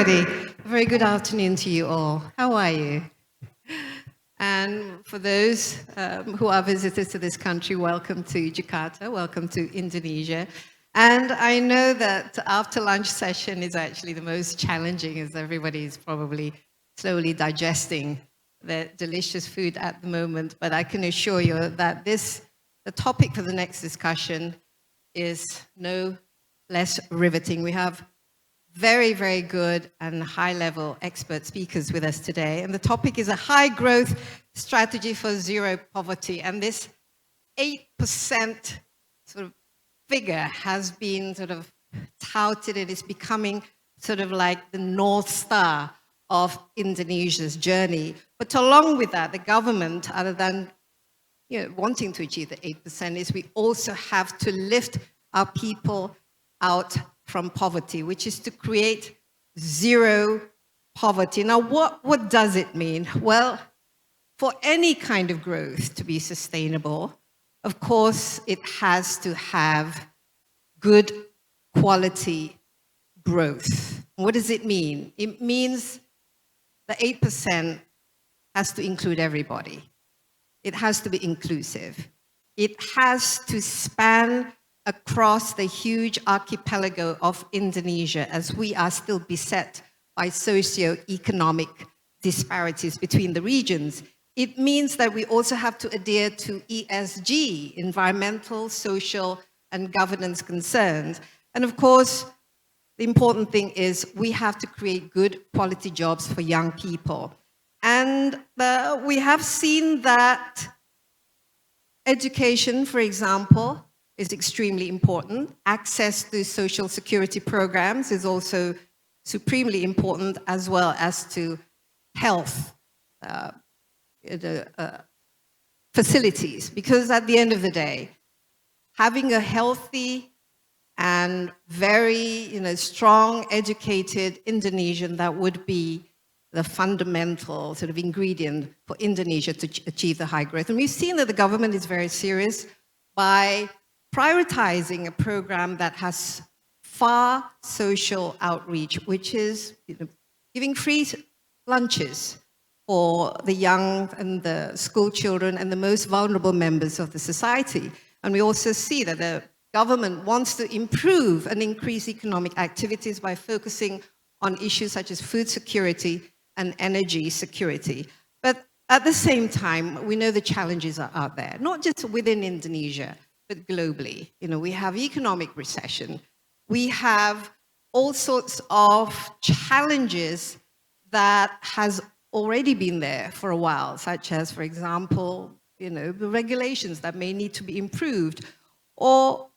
everybody. A very good afternoon to you all. How are you? And for those who are visitors to this country, welcome to Jakarta, welcome to Indonesia. And I know that after lunch session is actually the most challenging, as everybody is probably slowly digesting the delicious food at the moment. But I can assure you that the topic for the next discussion is no less riveting. We have very, very good and high-level expert speakers with us today. And the topic is a high-growth strategy for zero poverty. And this 8% sort of figure has been sort of touted. It is becoming sort of like the North Star of Indonesia's journey. But along with that, the government, other than wanting to achieve the 8%, is we also have to lift our people out from poverty, which is to create zero poverty. Now, what does it mean? Well, for any kind of growth to be sustainable, of course, it has to have good quality growth. What does it mean? It means the 8% has to include everybody. It has to be inclusive. It has to span across the huge archipelago of Indonesia, as we are still beset by socio-economic disparities between the regions. It means that we also have to adhere to ESG, environmental, social, and governance concerns. And of course, the important thing is we have to create good quality jobs for young people. And we have seen that education, for example, is extremely important. Access to social security programs is also supremely important, as well as to health facilities. Because at the end of the day, having a healthy and very strong, educated Indonesian, that would be the fundamental sort of ingredient for Indonesia to achieve the high growth. And we've seen that the government is very serious by prioritizing a program that has far social outreach, which is giving free lunches for the young and the school children and the most vulnerable members of the society. And we also see that the government wants to improve and increase economic activities by focusing on issues such as food security and energy security. But at the same time, we know the challenges are out there, not just within Indonesia, but globally. We have economic recession. We have all sorts of challenges that has already been there for a while, such as, for example, the regulations that may need to be improved, or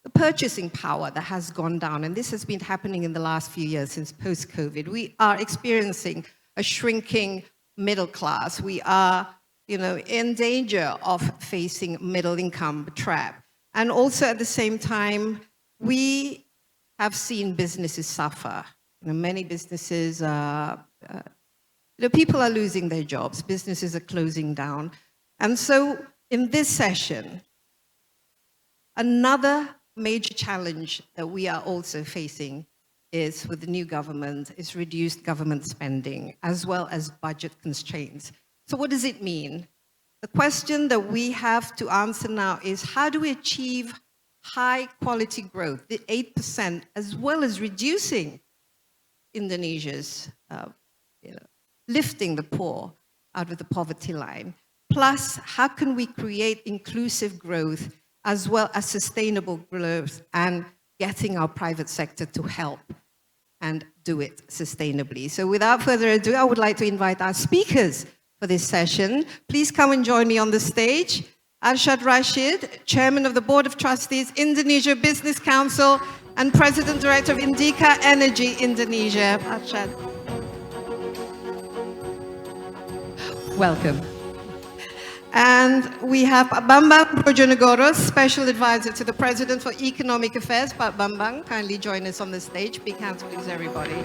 the purchasing power that has gone down. And this has been happening in the last few years since post-COVID. We are experiencing a shrinking middle class. We are in danger of facing middle income trap. And also at the same time, we have seen businesses suffer. Many businesses people are losing their jobs, businesses are closing down. And so in this session, another major challenge that we are also facing is with the new government is reduced government spending, as well as budget constraints. So what does it mean? The question that we have to answer now is, how do we achieve high quality growth, the 8%, as well as reducing Indonesia's, lifting the poor out of the poverty line? Plus, how can we create inclusive growth as well as sustainable growth and getting our private sector to help and do it sustainably? So without further ado, I would like to invite our speakers for this session. Please come and join me on the stage. Arsjad Rasjid, Chairman of the Board of Trustees, Indonesia Business Council, and President Director of Indika Energy Indonesia. Arsjad. Welcome. And we have Bambang Brodjonegoro, Special Advisor to the President for Economic Affairs. Bambang, kindly join us on the stage. Big hands, please, everybody.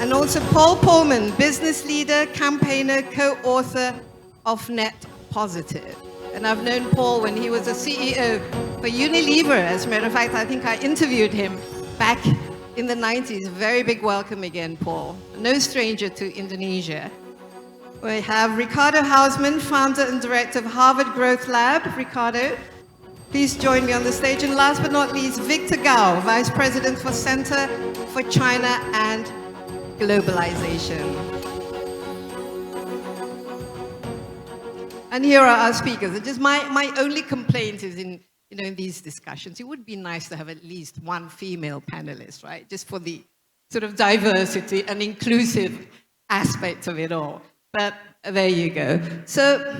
And also Paul Polman, business leader, campaigner, co-author of Net Positive. And I've known Paul when he was a CEO for Unilever. As a matter of fact, I think I interviewed him back in the 90s. Very big welcome again, Paul. No stranger to Indonesia. We have Ricardo Hausmann, founder and director of Harvard Growth Lab. Ricardo, please join me on the stage. And last but not least, Victor Gao, Vice President for Center for China and Globalization. And here are our speakers. Just my only complaint is in these discussions, it would be nice to have at least one female panelist, right? Just for the sort of diversity and inclusive aspect of it all. But there you go. So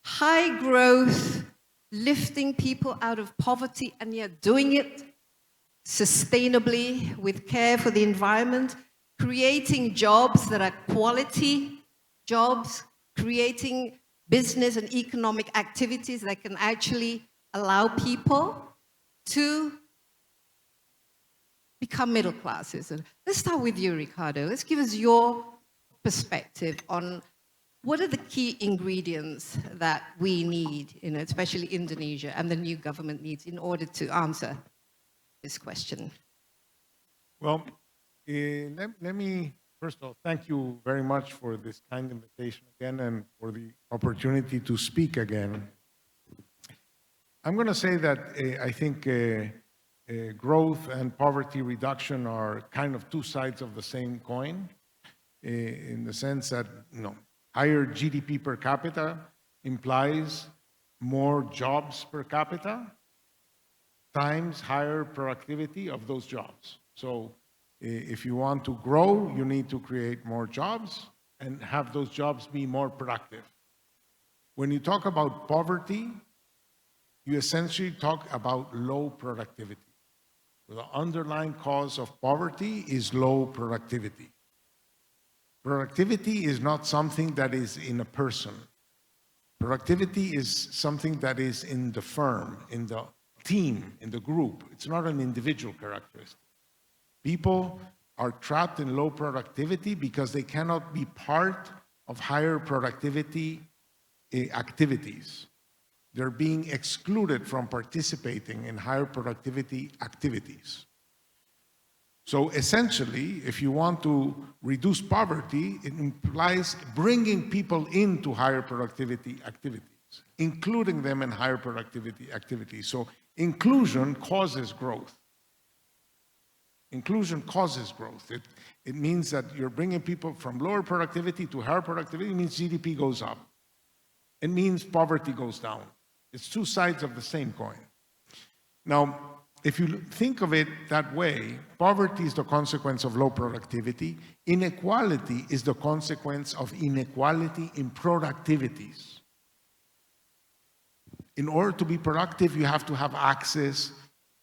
high growth, lifting people out of poverty, and yet doing it sustainably with care for the environment, creating jobs that are quality jobs, creating business and economic activities that can actually allow people to become middle classes. And let's start with you, Ricardo. Let's give us your perspective on what are the key ingredients that we need, especially Indonesia and the new government needs in order to answer this question. Well, let me first of all thank you very much for this kind invitation again and for the opportunity to speak again. I'm going to say that I think growth and poverty reduction are kind of two sides of the same coin, in the sense that higher GDP per capita implies more jobs per capita times higher productivity of those jobs. So if you want to grow, you need to create more jobs and have those jobs be more productive. When you talk about poverty, you essentially talk about low productivity. The underlying cause of poverty is low productivity. Productivity is not something that is in a person. Productivity is something that is in the firm, in the team, in the group. It's not an individual characteristic. People are trapped in low productivity because they cannot be part of higher productivity activities. They're being excluded from participating in higher productivity activities. So essentially, if you want to reduce poverty, it implies bringing people into higher productivity activities, including them in higher productivity activities. So inclusion causes growth. Inclusion causes growth. It means that you're bringing people from lower productivity to higher productivity. It means GDP goes up. It means poverty goes down. It's two sides of the same coin. Now, if you think of it that way, poverty is the consequence of low productivity. Inequality is the consequence of inequality in productivities. In order to be productive, you have to have access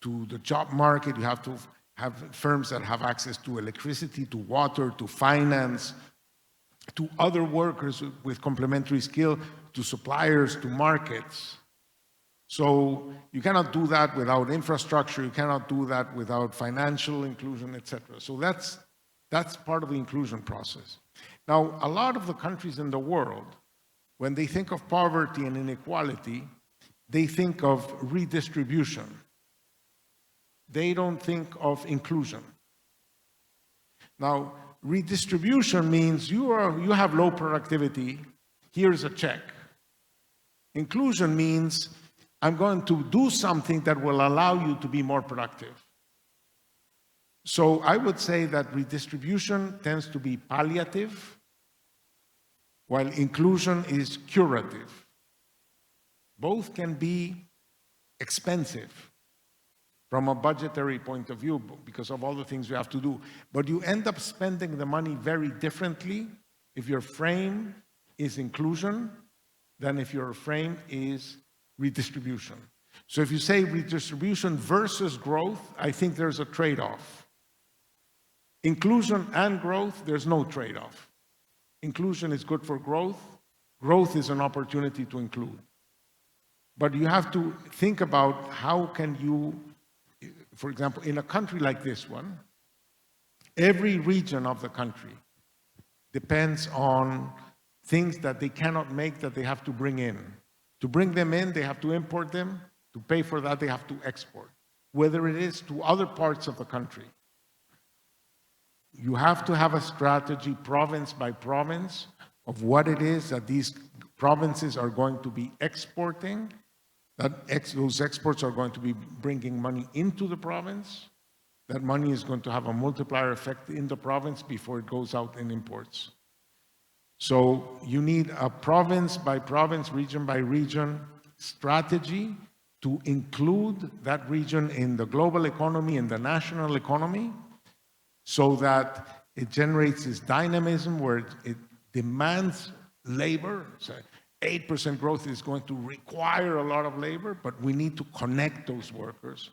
to the job market. You have to have firms that have access to electricity, to water, to finance, to other workers with complementary skill, to suppliers, to markets. So you cannot do that without infrastructure. You cannot do that without financial inclusion, etc. So that's part of the inclusion process. Now, a lot of the countries in the world, when they think of poverty and inequality, they think of redistribution. They don't think of inclusion. Now, redistribution means you have low productivity, here's a check. Inclusion means I'm going to do something that will allow you to be more productive. So I would say that redistribution tends to be palliative, while inclusion is curative. Both can be expensive from a budgetary point of view because of all the things you have to do. But you end up spending the money very differently if your frame is inclusion than if your frame is redistribution. So if you say redistribution versus growth, I think there's a trade-off. Inclusion and growth, there's no trade-off. Inclusion is good for growth. Growth is an opportunity to include. But you have to think about how can you, for example, in a country like this one, every region of the country depends on things that they cannot make that they have to bring in. To bring them in, they have to import them. To pay for that, they have to export, whether it is to other parts of the country. you have to have a strategy province by province of what it is that these provinces are going to be exporting, that those exports are going to be bringing money into the province. That money is going to have a multiplier effect in the province before it goes out in imports. So you need a province by province, region by region strategy to include that region in the global economy and the national economy, so that it generates this dynamism where it demands labor. So 8% growth is going to require a lot of labor, but we need to connect those workers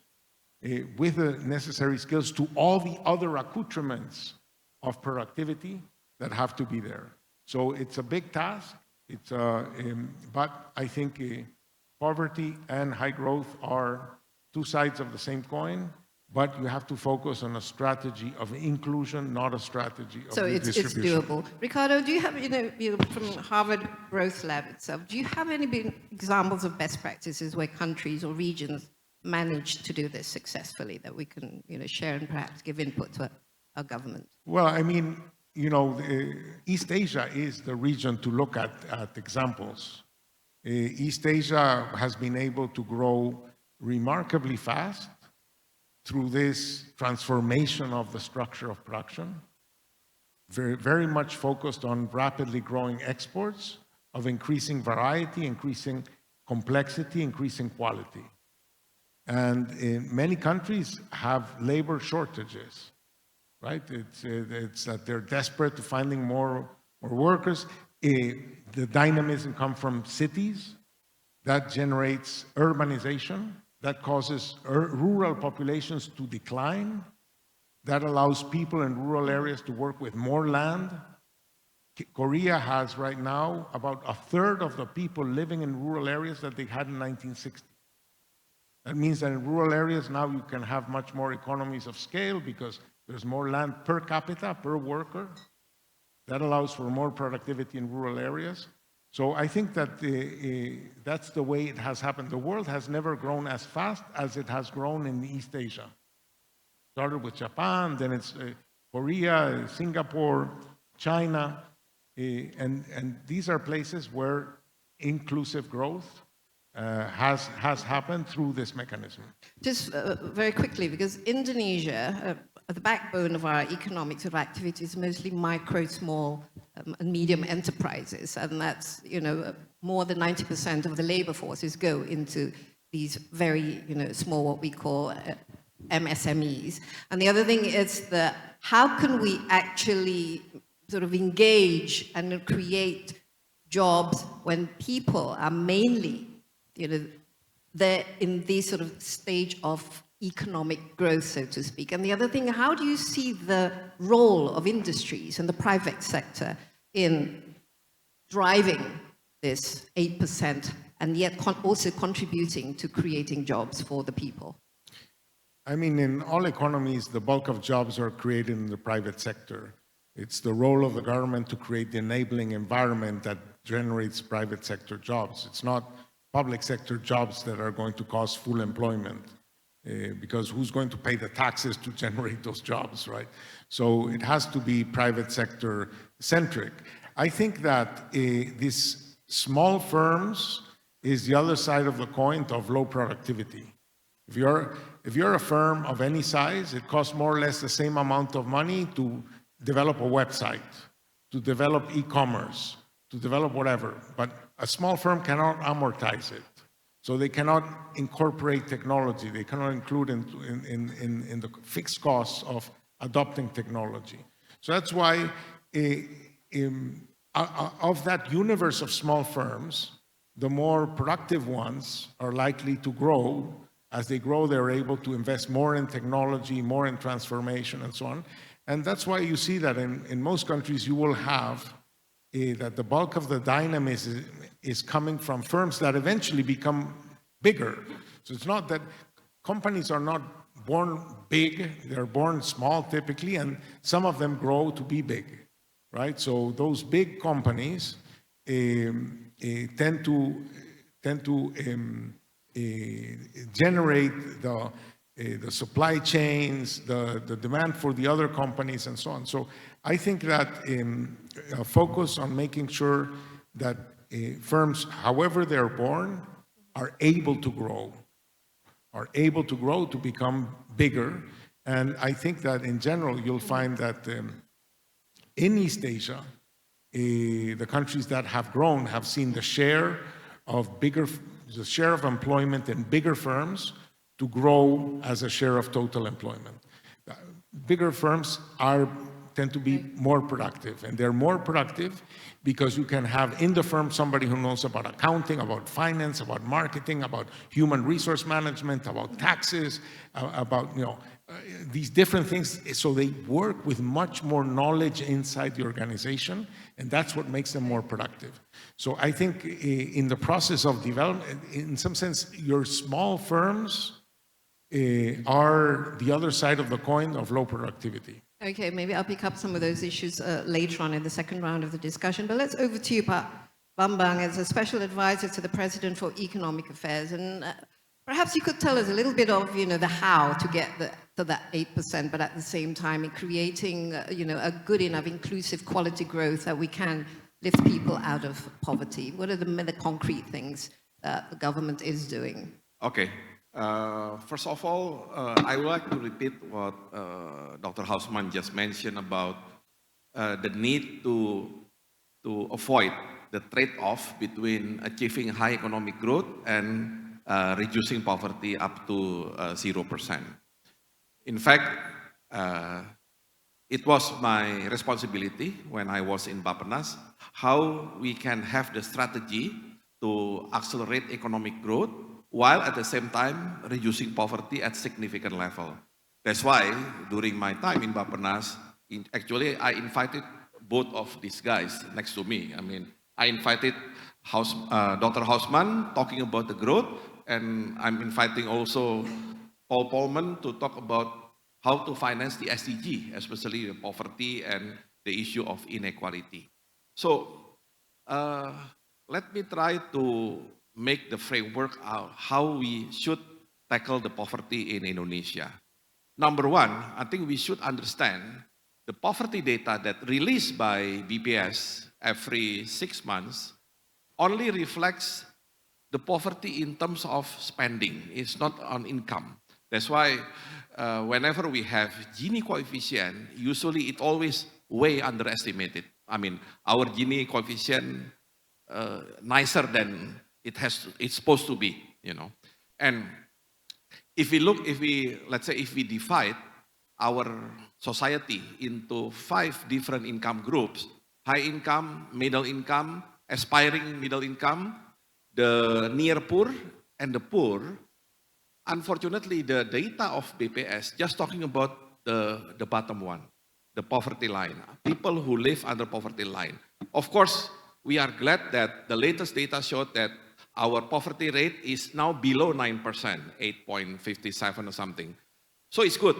with the necessary skills to all the other accoutrements of productivity that have to be there. So it's a big task, but I think poverty and high growth are two sides of the same coin, but you have to focus on a strategy of inclusion, not a strategy of redistribution. So it's doable. Ricardo, do you have, from Harvard Growth Lab itself, do you have any examples of best practices where countries or regions managed to do this successfully that we can, share and perhaps give input to our government? Well, I mean, East Asia is the region to look at examples. East Asia has been able to grow remarkably fast through this transformation of the structure of production, very, very much focused on rapidly growing exports, of increasing variety, increasing complexity, increasing quality. And many countries have labor shortages, right? It's that they're desperate to finding more workers. The dynamism comes from cities. That generates urbanization. That causes rural populations to decline. That allows people in rural areas to work with more land. Korea has right now about a third of the people living in rural areas that they had in 1960. That means that in rural areas now you can have much more economies of scale because there's more land per capita, per worker. That allows for more productivity in rural areas. So I think that that's the way it has happened. The world has never grown as fast as it has grown in East Asia. Started with Japan, then it's Korea, Singapore, China, and these are places where inclusive growth has happened through this mechanism. Just very quickly, because Indonesia, the backbone of our economic sort of activity is mostly micro, small, and medium enterprises, and that's more than 90% of the labor forces go into these very small, what we call MSMEs. And the other thing is that how can we actually sort of engage and create jobs when people are mainly they're in this sort of stage of economic growth, so to speak. And the other thing, how do you see the role of industries and the private sector in driving this 8% and yet also contributing to creating jobs for the people? I mean, in all economies, the bulk of jobs are created in the private sector. It's the role of the government to create the enabling environment that generates private sector jobs. It's not public sector jobs that are going to cause full employment, because who's going to pay the taxes to generate those jobs, right? So it has to be private sector centric. I think that these small firms is the other side of the coin of low productivity. If you're a firm of any size, it costs more or less the same amount of money to develop a website, to develop e-commerce, to develop whatever. But a small firm cannot amortize it. So they cannot incorporate technology. They cannot include in the fixed costs of adopting technology. So that's why of that universe of small firms, the more productive ones are likely to grow. As they grow, they're able to invest more in technology, more in transformation, and so on. And that's why you see that in most countries you will have that the bulk of the dynamism is coming from firms that eventually become bigger. So it's not that companies are not born big, they're born small typically, and some of them grow to be big, right? So those big companies tend to generate the the supply chains, the demand for the other companies, and so on. So I think that a focus on making sure that firms, however they're born, are able to grow to become bigger. And I think that in general, you'll find that in East Asia, the countries that have grown have seen the share of employment in bigger firms to grow as a share of total employment. Bigger firms tend to be more productive, and they're more productive because you can have in the firm somebody who knows about accounting, about finance, about marketing, about human resource management, about taxes, about these different things. So they work with much more knowledge inside the organization, and that's what makes them more productive. So I think in the process of development, in some sense, your small firms are the other side of the coin of low productivity. Okay, maybe I'll pick up some of those issues later on in the second round of the discussion. But let's over to you, Bambang, as a special advisor to the President for Economic Affairs. And perhaps you could tell us a little bit of, the how to get to that 8%, but at the same time in creating, a good enough, inclusive quality growth that we can lift people out of poverty. What are the concrete things that the government is doing? Okay. First of all, I would like to repeat what Dr. Hausmann just mentioned about the need to avoid the trade-off between achieving high economic growth and reducing poverty up to 0%. In fact, it was my responsibility when I was in Bappenas how we can have the strategy to accelerate economic growth while at the same time reducing poverty at significant level. That's why during my time in Bappenas, actually I invited both of these guys next to me. I mean, I invited Dr. Hausmann talking about the growth, and I'm inviting also Polman to talk about how to finance the SDG, especially the poverty and the issue of inequality. So let me try to make the framework out how we should tackle the poverty in Indonesia. Number one, I think we should understand the poverty data that released by BPS every 6 months only reflects the poverty in terms of spending. It's not on income. That's why whenever we have Gini coefficient, usually it always way underestimated. I mean, our Gini coefficient nicer than it's supposed to be, And if we divide our society into 5 different income groups, high income, middle income, aspiring middle income, the near poor, and the poor, unfortunately, the data of BPS just talking about the bottom one, the poverty line, people who live under poverty line. Of course, we are glad that the latest data showed that our poverty rate is now below 9%, 8.57 or something. So it's good,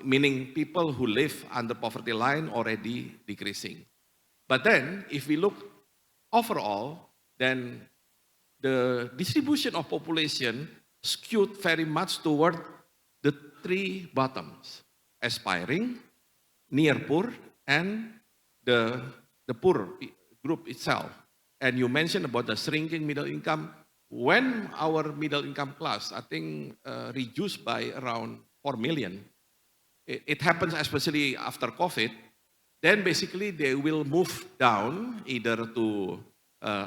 meaning people who live under poverty line already decreasing. But then, if we look overall, then the distribution of population skewed very much toward the 3 bottoms, aspiring, near poor, and the poor group itself. And you mentioned about the shrinking middle income. When our middle income class, I think, reduced by around 4 million, it happens especially after COVID, then basically they will move down either to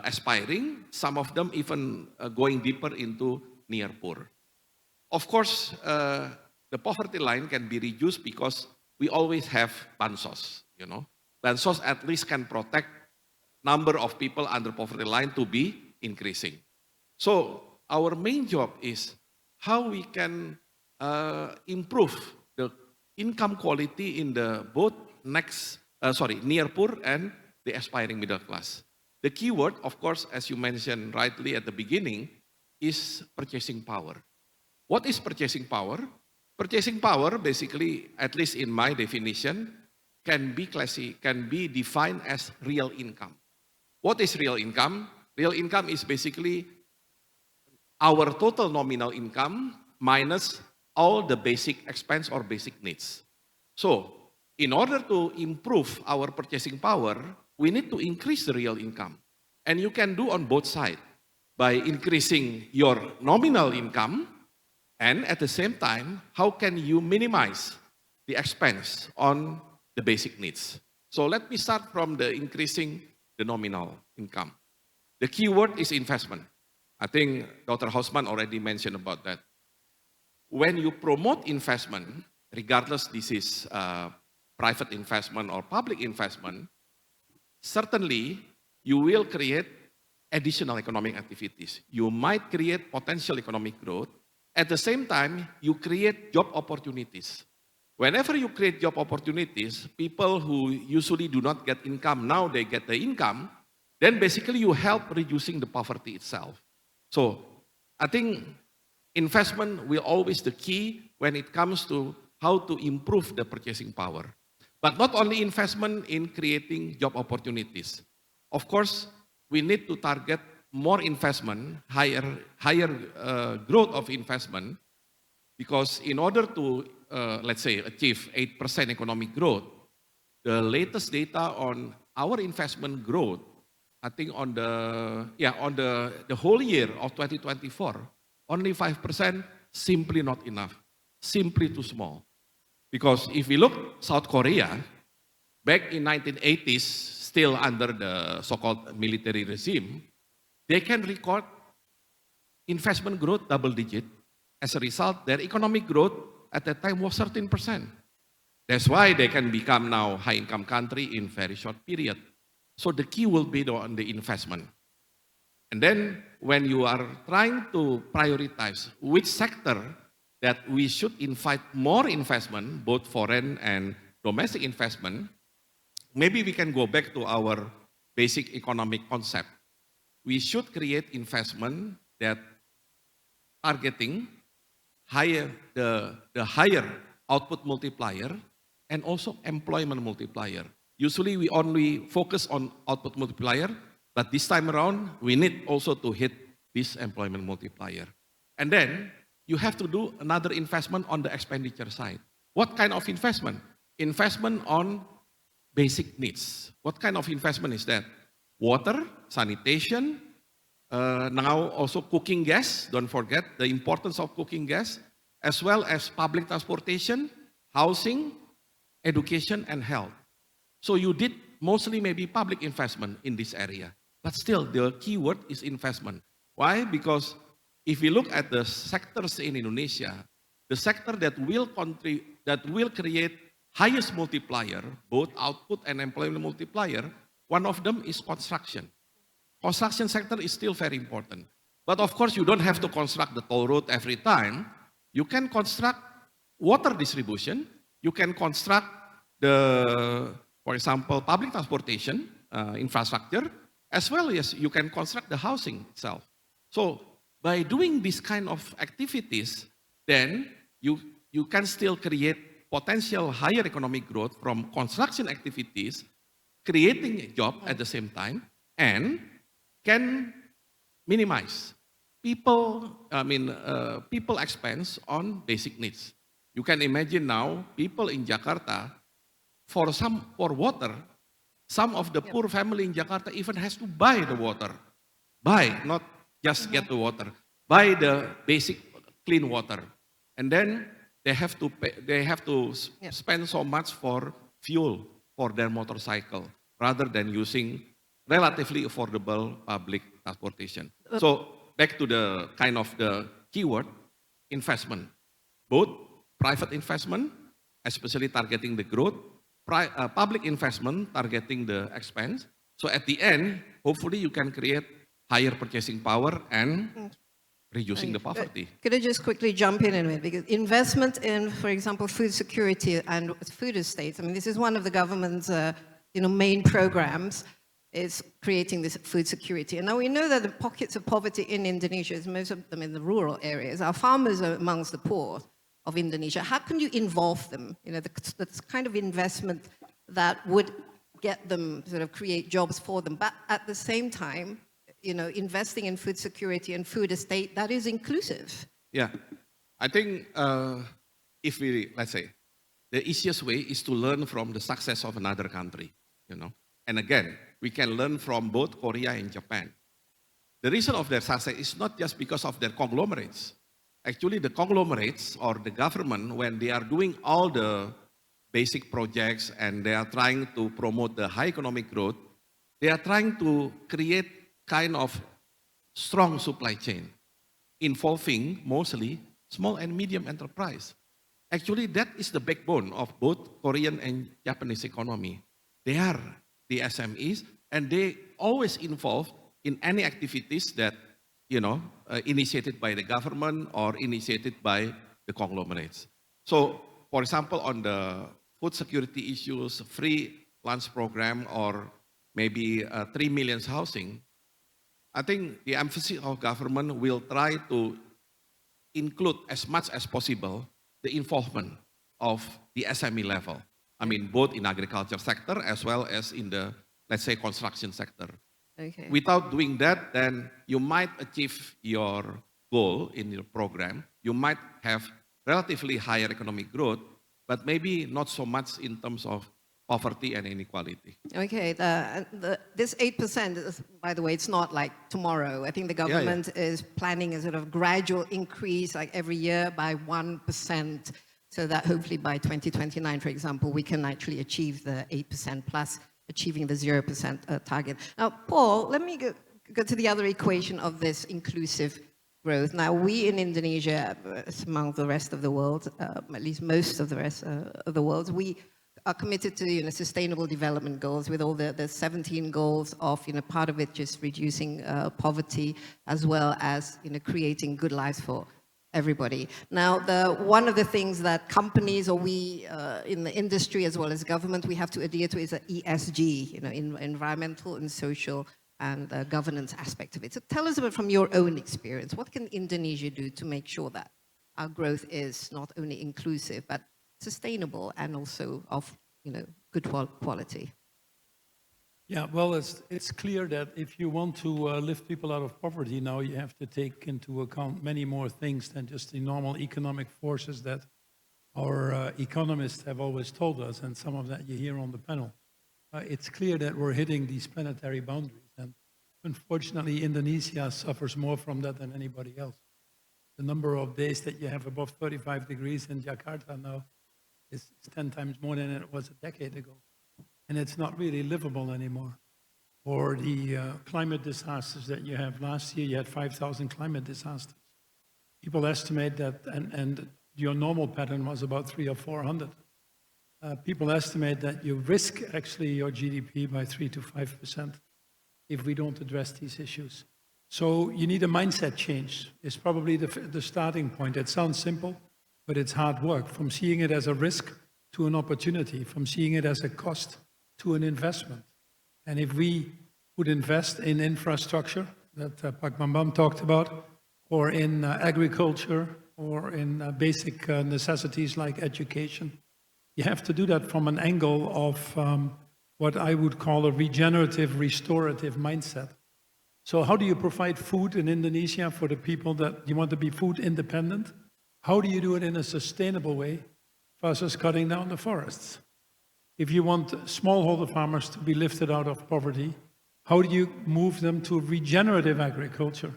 aspiring, some of them even going deeper into near poor. Of course, the poverty line can be reduced because we always have bansos, Bansos at least can protect number of people under poverty line to be increasing. So our main job is how we can improve the income quality in the both near poor and the aspiring middle class. The key word, of course, as you mentioned rightly at the beginning, is purchasing power. What is purchasing power? Purchasing power, basically, at least in my definition, can be defined as real income. What is real income? Real income is basically our total nominal income minus all the basic expense or basic needs. So, in order to improve our purchasing power, we need to increase the real income. And you can do on both sides by increasing your nominal income, and at the same time, how can you minimize the expense on the basic needs? So let me start from the increasing the nominal income. The key word is investment. I think Dr. Hausmann already mentioned about that. When you promote investment, regardless this is private investment or public investment, certainly you will create additional economic activities. You might create potential economic growth. At the same time, you create job opportunities. Whenever you create job opportunities, people who usually do not get income, now they get the income, then basically you help reducing the poverty itself. So I think investment will always the key when it comes to how to improve the purchasing power. But not only investment in creating job opportunities. Of course, we need to target more investment, higher growth of investment, because in order to, let's say, achieve 8% economic growth, the latest data on our investment growth, I think on the whole year of 2024, only 5% simply not enough, simply too small. Because if we look South Korea, back in 1980s, still under the so-called military regime, they can record investment growth double digit. As a result, their economic growth at that time was 13%. That's why they can become now high-income country in very short period. So the key will be on the investment. And then when you are trying to prioritize which sector that we should invite more investment, both foreign and domestic investment, maybe we can go back to our basic economic concept. We should create investment that targeting the higher output multiplier and also employment multiplier. Usually we only focus on output multiplier, but this time around we need also to hit this employment multiplier. And then you have to do another investment on the expenditure side. What kind of investment? Investment on basic needs. What kind of investment is that? Water, sanitation, now also cooking gas. Don't forget the importance of cooking gas, as well as public transportation, housing, education, and health. So you did mostly maybe public investment in this area, but still the key word is investment. Why? Because if we look at the sectors in Indonesia, the sector that will create highest multiplier, both output and employment multiplier, one of them is construction. Construction sector is still very important. But of course, you don't have to construct the toll road every time. You can construct water distribution. You can construct for example, public transportation infrastructure, as well as you can construct the housing itself. So by doing this kind of activities, then you can still create potential higher economic growth from construction activities, creating a job at the same time, and can minimize people expense on basic needs. You can imagine now people in Jakarta, for water, some of the poor family in Jakarta even has to buy the water. Buy, not just get the water. Buy the basic clean water. And then they have to spend so much for fuel for their motorcycle rather than using relatively affordable public transportation. So back to the kind of the keyword, investment. Both private investment, especially targeting the growth, public investment targeting the expense. So at the end, hopefully you can create higher purchasing power and reducing the poverty. Could I just quickly jump in a minute? Because investment in, for example, food security and food estates, I mean, this is one of the government's main programs, is creating this food security. And now we know that the pockets of poverty in Indonesia, most of them in the rural areas, our farmers are amongst the poor of Indonesia. How can you involve them? The kind of investment that would get them, sort of create jobs for them, but at the same time, investing in food security and food estate that is inclusive. Yeah, I think if we, let's say, the easiest way is to learn from the success of another country, you know. And again, we can learn from both Korea and Japan. The reason of their success is not just because of their conglomerates. Actually, the conglomerates or the government, when they are doing all the basic projects and they are trying to promote the high economic growth, they are trying to create kind of strong supply chain involving mostly small and medium enterprise. Actually, that is the backbone of both Korean and Japanese economy. They are the SMEs, and they always involved in any activities that, you know, initiated by the government or initiated by the conglomerates. So, for example, on the food security issues, free lunch program, or maybe 3 million housing, I think the emphasis of government will try to include as much as possible the involvement of the SME level. I mean, both in agriculture sector as well as in the, let's say, construction sector. Okay. Without doing that, then you might achieve your goal in your program. You might have relatively higher economic growth, but maybe not so much in terms of poverty and inequality. Okay, this 8%, is, by the way, it's not like tomorrow. I think the government is planning a sort of gradual increase, like every year by 1%, so that hopefully by 2029, for example, we can actually achieve the 8% plus achieving the 0% target. Now, Paul, let me go to the other equation of this inclusive growth. Now, we in Indonesia, among the rest of the world, at least most of the rest of the world, we are committed to sustainable development goals with all the 17 goals of part of it just reducing poverty as well as creating good lives for everybody. Now, one of the things that companies or we in the industry as well as government we have to adhere to is the ESG, environmental and social and governance aspect of it. So tell us about from your own experience, what can Indonesia do to make sure that our growth is not only inclusive but sustainable and also of good quality? Yeah, well, it's clear that if you want to lift people out of poverty now, you have to take into account many more things than just the normal economic forces that our economists have always told us, and some of that you hear on the panel. It's clear that we're hitting these planetary boundaries, and unfortunately, Indonesia suffers more from that than anybody else. The number of days that you have above 35 degrees in Jakarta now is 10 times more than it was a decade ago. And it's not really livable anymore. Or the climate disasters that you have. Last year, you had 5,000 climate disasters. People estimate that, and your normal pattern was about 300 or 400. People estimate that you risk actually your GDP by 3 to 5% if we don't address these issues. So you need a mindset change. It's probably the starting point. It sounds simple, but it's hard work. From seeing it as a risk to an opportunity, from seeing it as a cost to an investment. And if we would invest in infrastructure that Pak Bambang talked about, or in agriculture, or in basic necessities like education, you have to do that from an angle of what I would call a regenerative, restorative mindset. So how do you provide food in Indonesia for the people that you want to be food independent? How do you do it in a sustainable way versus cutting down the forests? If you want smallholder farmers to be lifted out of poverty, how do you move them to regenerative agriculture?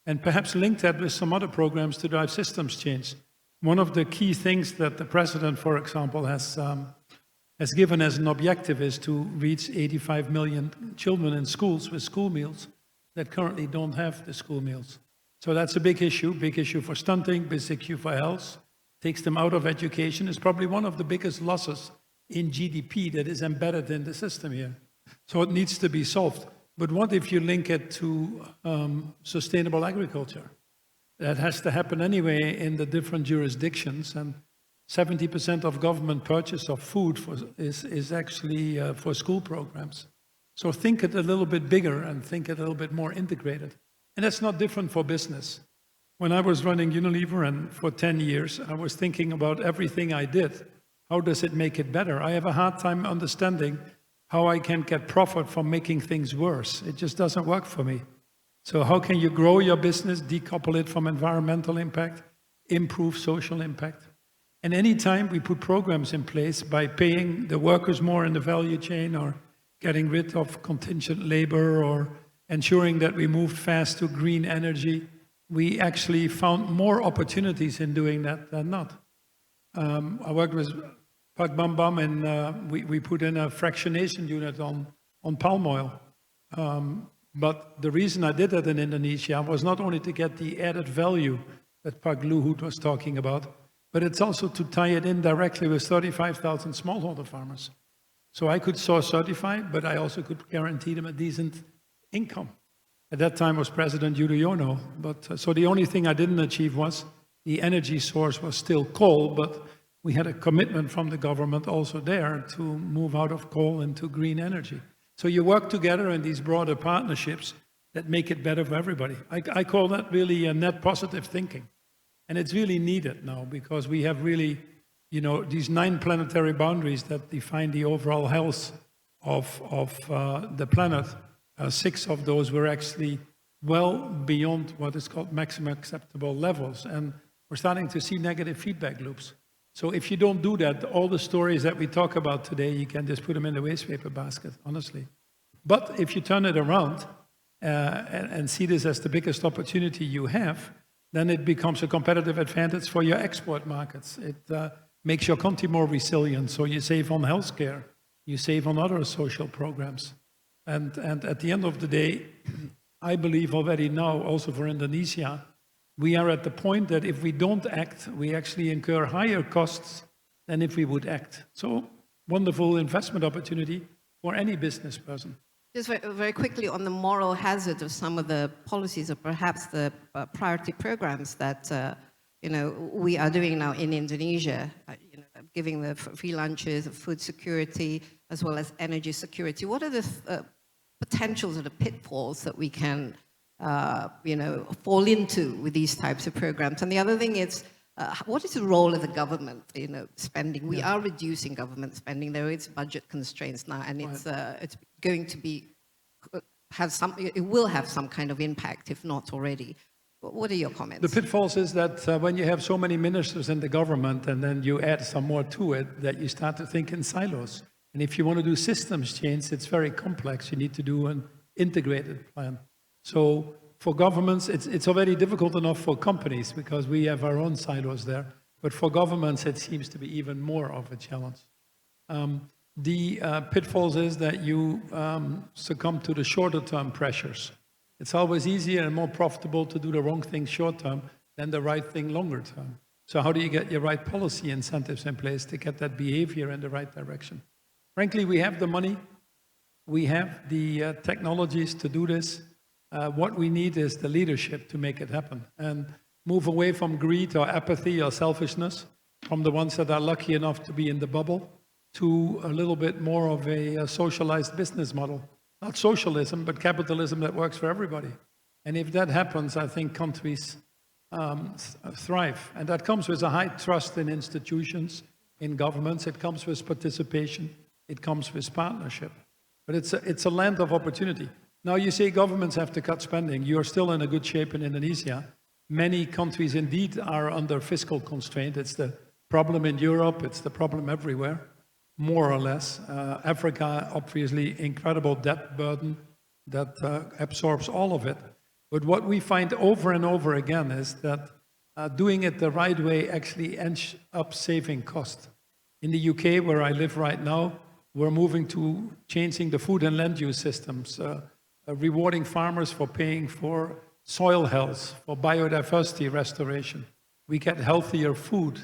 And perhaps link that with some other programs to drive systems change. One of the key things that the president, for example, has given as an objective is to reach 85 million children in schools with school meals that currently don't have the school meals. So that's a big issue for stunting, big issue for health, takes them out of education. It's probably one of the biggest losses in GDP that is embedded in the system here. So it needs to be solved. But what if you link it to sustainable agriculture? That has to happen anyway in the different jurisdictions, and 70% of government purchase of food is actually for school programs. So think it a little bit bigger and think it a little bit more integrated. And that's not different for business. When I was running Unilever and for 10 years, I was thinking about everything I did. How does it make it better? I have a hard time understanding how I can get profit from making things worse. It just doesn't work for me. So how can you grow your business, decouple it from environmental impact, improve social impact. And anytime we put programs in place by paying the workers more in the value chain or getting rid of contingent labor or ensuring that we moved fast to green energy, we actually found more opportunities in doing that than not. I worked with Bambang and we put in a fractionation unit on palm oil. But the reason I did that in Indonesia was not only to get the added value that Pak Luhut was talking about, but it's also to tie it in directly with 35,000 smallholder farmers. So I could source certify, but I also could guarantee them a decent income. At that time was President Yudhoyono, but so the only thing I didn't achieve was the energy source was still coal, but we had a commitment from the government also there to move out of coal into green energy. So you work together in these broader partnerships that make it better for everybody. I call that really a net positive thinking. And it's really needed now because we have really, you know, these 9 planetary boundaries that define the overall health of the planet. 6 of those were actually well beyond what is called maximum acceptable levels. And we're starting to see negative feedback loops. So if you don't do that, all the stories that we talk about today, you can just put them in the waste paper basket, honestly. But if you turn it around and see this as the biggest opportunity you have, then it becomes a competitive advantage for your export markets. It makes your country more resilient, so you save on healthcare, you save on other social programs. And at the end of the day, I believe already now, also for Indonesia, we are at the point that if we don't act, we actually incur higher costs than if we would act. So, wonderful investment opportunity for any business person. Just very, very quickly on the moral hazard of some of the policies or perhaps the priority programs that you know, we are doing now in Indonesia, you know, giving the free lunches, food security, as well as energy security. What are the potentials or the pitfalls that we can you know, fall into with these types of programs? And the other thing is, what is the role of the government, you know, spending? We are reducing government spending. There is budget constraints now, and it's going to be, it will have some kind of impact, if not already. What are your comments? The pitfalls is that when you have so many ministers in the government and then you add some more to it, that you start to think in silos. And if you want to do systems change, it's very complex. You need to do an integrated plan. So for governments, it's already difficult enough for companies because we have our own silos there. But for governments, it seems to be even more of a challenge. The pitfalls is that you succumb to the shorter term pressures. It's always easier and more profitable to do the wrong thing short term than the right thing longer term. So how do you get your right policy incentives in place to get that behavior in the right direction? Frankly, we have the money, we have the technologies to do this. What we need is the leadership to make it happen and move away from greed or apathy or selfishness, from the ones that are lucky enough to be in the bubble, to a little bit more of a socialized business model. Not socialism, but capitalism that works for everybody. And if that happens, I think countries thrive. And that comes with a high trust in institutions, in governments. It comes with participation. It comes with partnership. But it's a land of opportunity. Now you say governments have to cut spending. You're still in a good shape in Indonesia. Many countries indeed are under fiscal constraint. It's the problem in Europe. It's the problem everywhere, more or less. Africa, obviously, incredible debt burden that absorbs all of it. But what we find over and over again is that doing it the right way actually ends up saving cost. In the UK, where I live right now, we're moving to changing the food and land use systems, rewarding farmers for paying for soil health, for biodiversity restoration. We get healthier food.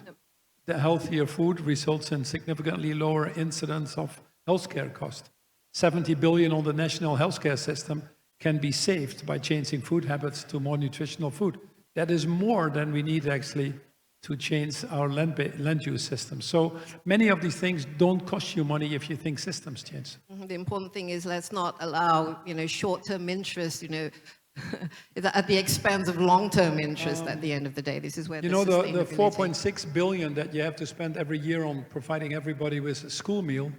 The healthier food results in significantly lower incidence of healthcare cost. 70 billion on the national healthcare system can be saved by changing food habits to more nutritional food. That is more than we need actually to change our land use system. So many of these things don't cost you money if you think systems change. The important thing is let's not allow, you know, short-term interest, you know, at the expense of long-term interest at the end of the day. This is where you know, the 4.6 billion that you have to spend every year on providing everybody with a school meal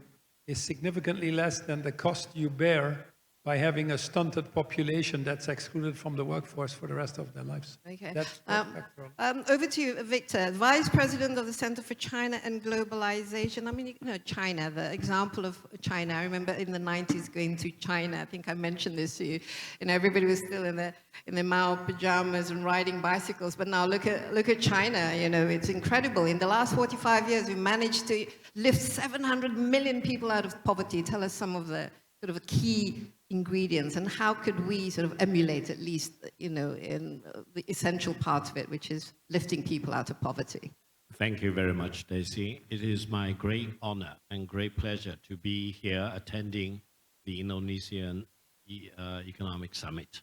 is significantly less than the cost you bear by having a stunted population that's excluded from the workforce for the rest of their lives. Okay. That's the factor. Over to you, Victor, Vice President of the Center for China and Globalization. I mean, you know, China, the example of China. I remember in the 90s going to China. I think I mentioned this to you. You know, everybody was still in their Mao pajamas and riding bicycles. But now look at China. You know, it's incredible. In the last 45 years, we managed to lift 700 million people out of poverty. Tell us some of the sort of key ingredients, and how could we sort of emulate at least, you know, in the essential part of it, which is lifting people out of poverty. Thank you very much, Desi. It is my great honor and great pleasure to be here attending the Indonesian Economic Summit.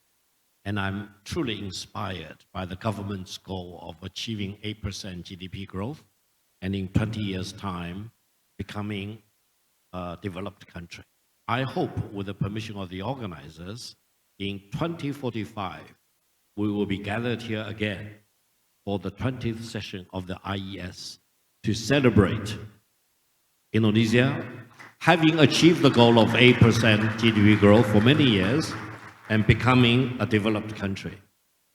And I'm truly inspired by the government's goal of achieving 8% GDP growth and in 20 years' time becoming a developed country. I hope, with the permission of the organizers, in 2045, we will be gathered here again for the 20th session of the IES to celebrate Indonesia having achieved the goal of 8% GDP growth for many years and becoming a developed country.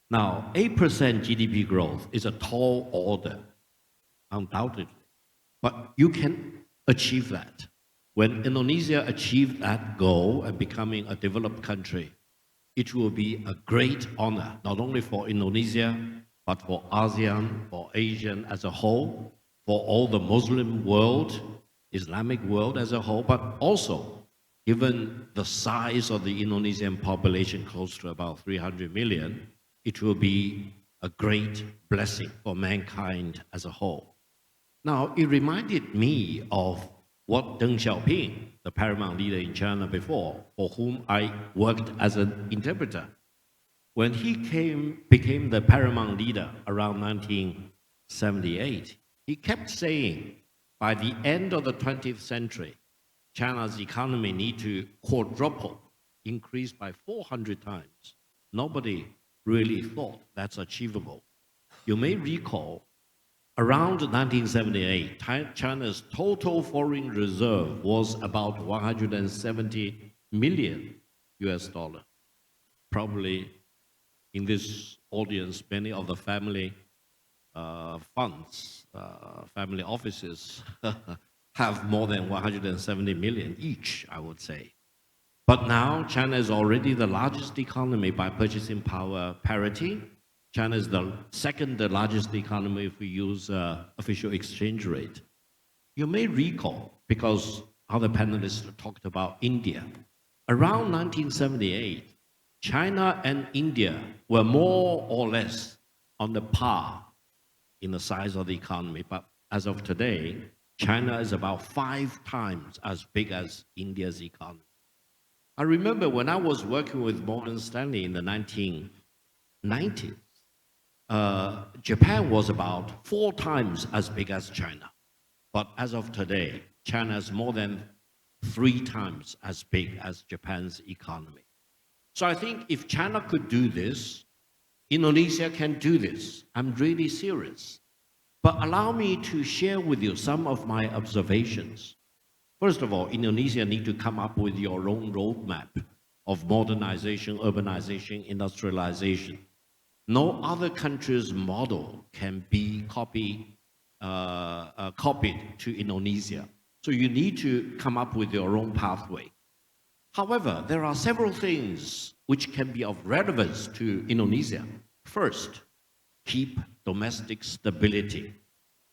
Now, 8% GDP growth is a tall order, undoubtedly, but you can achieve that. When Indonesia achieved that goal and becoming a developed country, it will be a great honor, not only for Indonesia, but for ASEAN, for Asia as a whole, for all the Muslim world, Islamic world as a whole, but also, given the size of the Indonesian population, close to about 300 million, it will be a great blessing for mankind as a whole. Now, it reminded me of what Deng Xiaoping, the paramount leader in China before, for whom I worked as an interpreter, when he became the paramount leader around 1978, he kept saying, by the end of the 20th century, China's economy need to quadruple, increase by 400 times. Nobody really thought that's achievable. You may recall, around 1978, China's total foreign reserve was about 170 million US dollar. Probably in this audience, many of the family funds, family offices have more than 170 million each, I would say. But now China is already the largest economy by purchasing power parity. China is the second largest economy if we use official exchange rate. You may recall, because other panelists talked about India, around 1978, China and India were more or less on the par in the size of the economy. But as of today, China is about 5 times as big as India's economy. I remember when I was working with Morgan Stanley in the 1990s, Japan was about 4 times as big as China. But as of today, China is more than 3 times as big as Japan's economy. So I think if China could do this, Indonesia can do this. I'm really serious. But allow me to share with you some of my observations. First of all, Indonesia need to come up with your own roadmap of modernization, urbanization, industrialization. No other country's model can be copied to Indonesia. So you need to come up with your own pathway. However, there are several things which can be of relevance to Indonesia. First, keep domestic stability.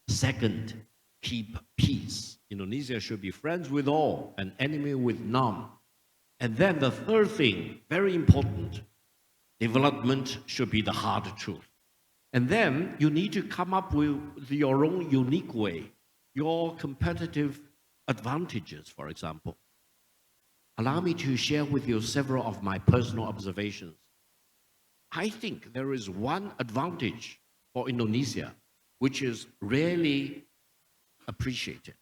Second, keep peace. Indonesia should be friends with all and enemy with none. And then the third thing, very important, development should be the hard truth. And then you need to come up with your own unique way, your competitive advantages, for example. Allow me to share with you several of my personal observations. I think there is one advantage for Indonesia, which is rarely appreciated.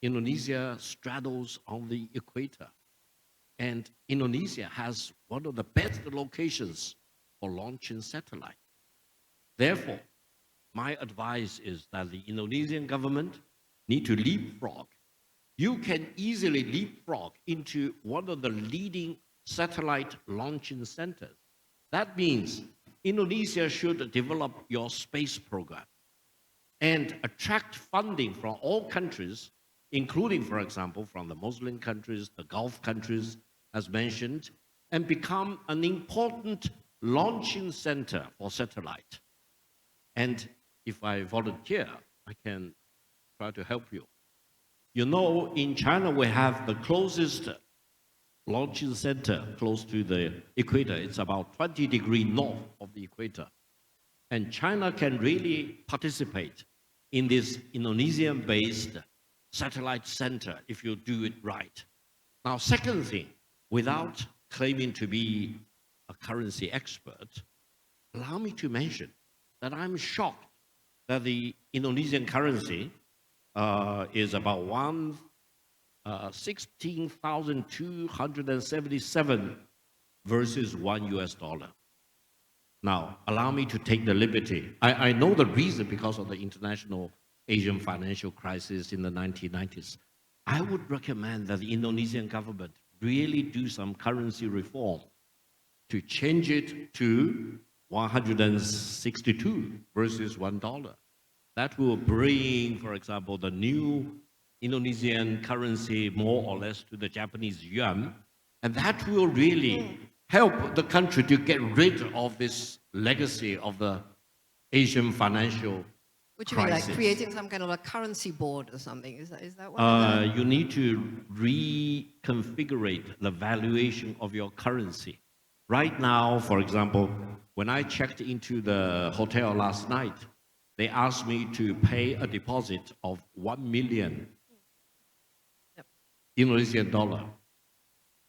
Indonesia straddles on the equator, and Indonesia has one of the best locations for launching satellite. Therefore, my advice is that the Indonesian government need to leapfrog. You can easily leapfrog into one of the leading satellite launching centers. That means Indonesia should develop your space program and attract funding from all countries, including, for example, from the Muslim countries, the Gulf countries, as mentioned, and become an important launching center for satellite. And if I volunteer, I can try to help you. You know, in China, we have the closest launching center close to the equator. It's about 20 degrees north of the equator. And China can really participate in this Indonesian-based satellite center if you do it right. Now, second thing, without claiming to be a currency expert, allow me to mention that I'm shocked that the Indonesian currency is about 16,277 versus $1. Now, allow me to take the liberty. I know the reason because of the international Asian financial crisis in the 1990s. I would recommend that the Indonesian government really do some currency reform to change it to 162 versus $1. That will bring, for example, the new Indonesian currency more or less to the Japanese yuan, and that will really help the country to get rid of this legacy of the Asian financial What you mean, crisis. like creating some kind of a currency board or something? Is that what? You need to reconfigure the valuation of your currency. Right now, for example, when I checked into the hotel last night, they asked me to pay a deposit of 1 million Indonesian dollar.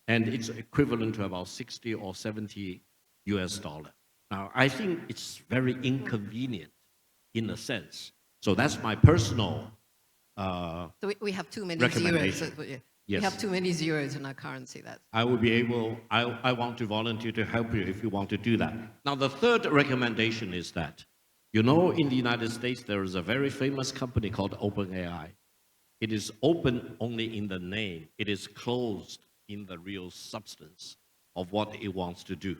And it's equivalent to about 60 or 70 US dollar. Now, I think it's very inconvenient in a sense. So that's my personal So we have too many recommendation. zeros. We Yes. have too many zeros in our currency. I will be able, I want to volunteer to help you if you want to do that. Now, the third recommendation is that, you know, in the United States, there is a very famous company called OpenAI. It is open only in the name. It is closed in the real substance of what it wants to do.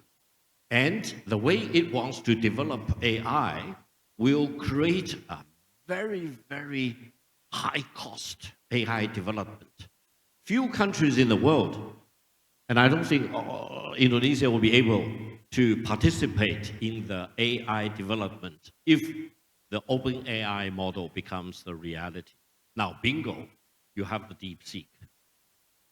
And the way it wants to develop AI will create a very, very high cost AI development. Few countries in the world, and I don't think Indonesia will be able to participate in the AI development if the open AI model becomes the reality. Now, bingo, you have the DeepSeek.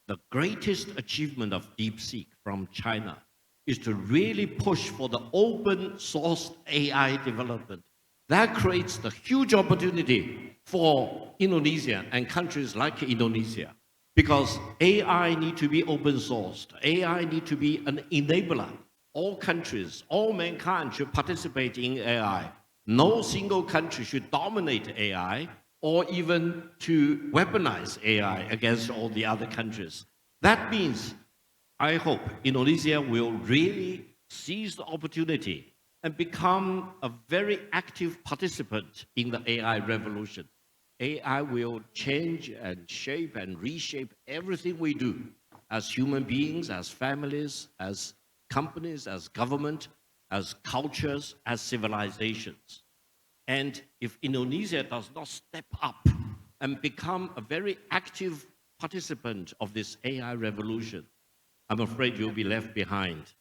The greatest achievement of DeepSeek from China is to really push for the open source AI development. That creates the huge opportunity for Indonesia and countries like Indonesia, because AI need to be open sourced. AI need to be an enabler. All countries, all mankind should participate in AI. No single country should dominate AI or even to weaponize AI against all the other countries. That means, I hope, Indonesia will really seize the opportunity and become a very active participant in the AI revolution. AI will change and shape and reshape everything we do as human beings, as families, as companies, as government, as cultures, as civilizations. And if Indonesia does not step up and become a very active participant of this AI revolution, I'm afraid you'll be left behind.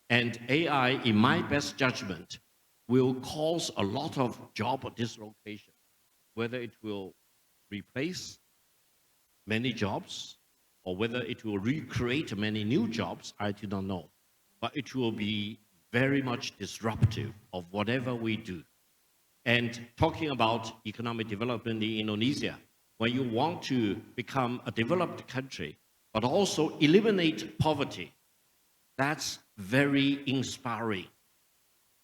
And AI, in my best judgment, will cause a lot of job dislocation. Whether it will replace many jobs or whether it will recreate many new jobs, I do not know. But it will be very much disruptive of whatever we do. And talking about economic development in Indonesia, when you want to become a developed country, but also eliminate poverty, that's very inspiring.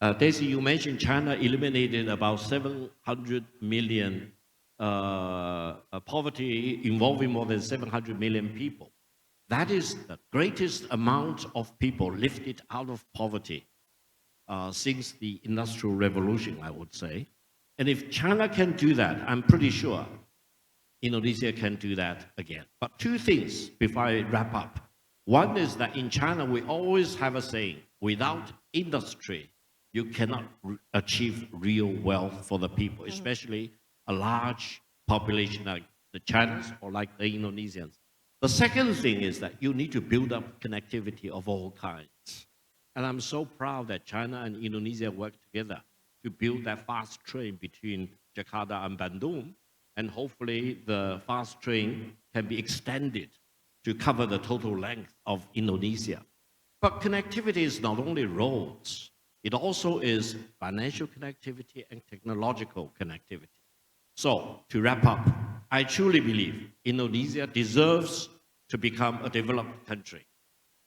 Desi, you mentioned China eliminated about 700 million poverty involving more than 700 million people. That is the greatest amount of people lifted out of poverty since the Industrial Revolution, I would say. And if China can do that, I'm pretty sure Indonesia can do that again. But two things before I wrap up. One is that in China, we always have a saying, without industry, you cannot achieve real wealth for the people, especially a large population like the Chinese or like the Indonesians. The second thing is that you need to build up connectivity of all kinds. And I'm so proud that China and Indonesia work together to build that fast train between Jakarta and Bandung. And hopefully the fast train can be extended to cover the total length of Indonesia. But connectivity is not only roads, it also is financial connectivity and technological connectivity. So, to wrap up, I truly believe Indonesia deserves to become a developed country.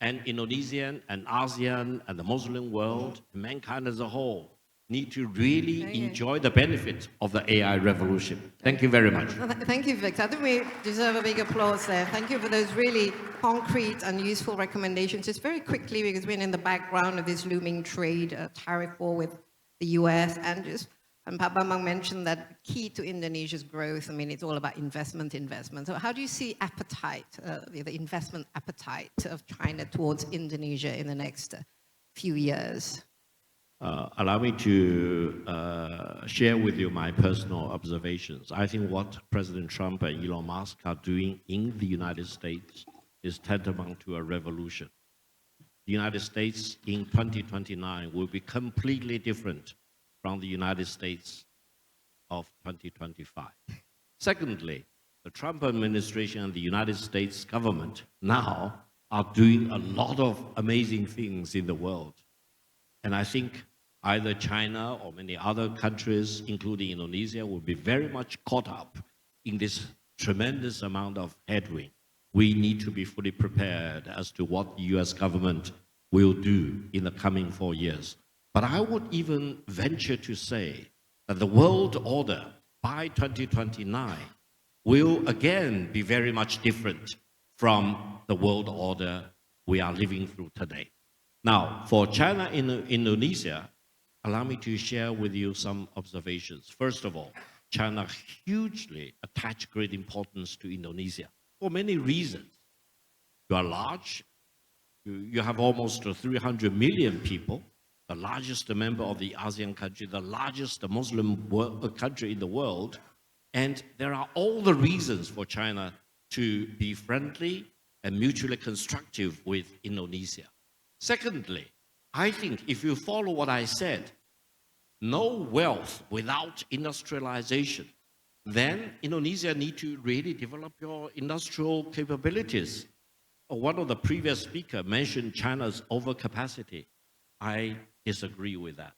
And Indonesian and ASEAN and the Muslim world, mankind as a whole, need to really enjoy the benefit of the AI revolution. Thank you very much. Thank you, Victor. I think we deserve a big applause there. Thank you for those really concrete and useful recommendations. Just very quickly, because we're in the background of this looming trade tariff war with the US, and Bambang mentioned that key to Indonesia's growth, I mean, it's all about investment. So how do you see appetite, the investment appetite of China towards Indonesia in the next few years? Allow me to share with you my personal observations. I think what President Trump and Elon Musk are doing in the United States is tantamount to a revolution. The United States in 2029 will be completely different from the United States of 2025. Secondly, the Trump administration and the United States government now are doing a lot of amazing things in the world. And I think either China or many other countries, including Indonesia, will be very much caught up in this tremendous amount of headwind. We need to be fully prepared as to what the US government will do in the coming 4 years. But I would even venture to say that the world order by 2029 will again be very much different from the world order we are living through today. Now, for China and Indonesia, allow me to share with you some observations. First of all, China hugely attached great importance to Indonesia for many reasons. You are large, you have almost 300 million people, the largest member of the ASEAN country, the largest Muslim country in the world, and there are all the reasons for China to be friendly and mutually constructive with Indonesia. Secondly, I think if you follow what I said, no wealth without industrialization, then Indonesia need to really develop your industrial capabilities. One of the previous speakers mentioned China's overcapacity. I disagree with that.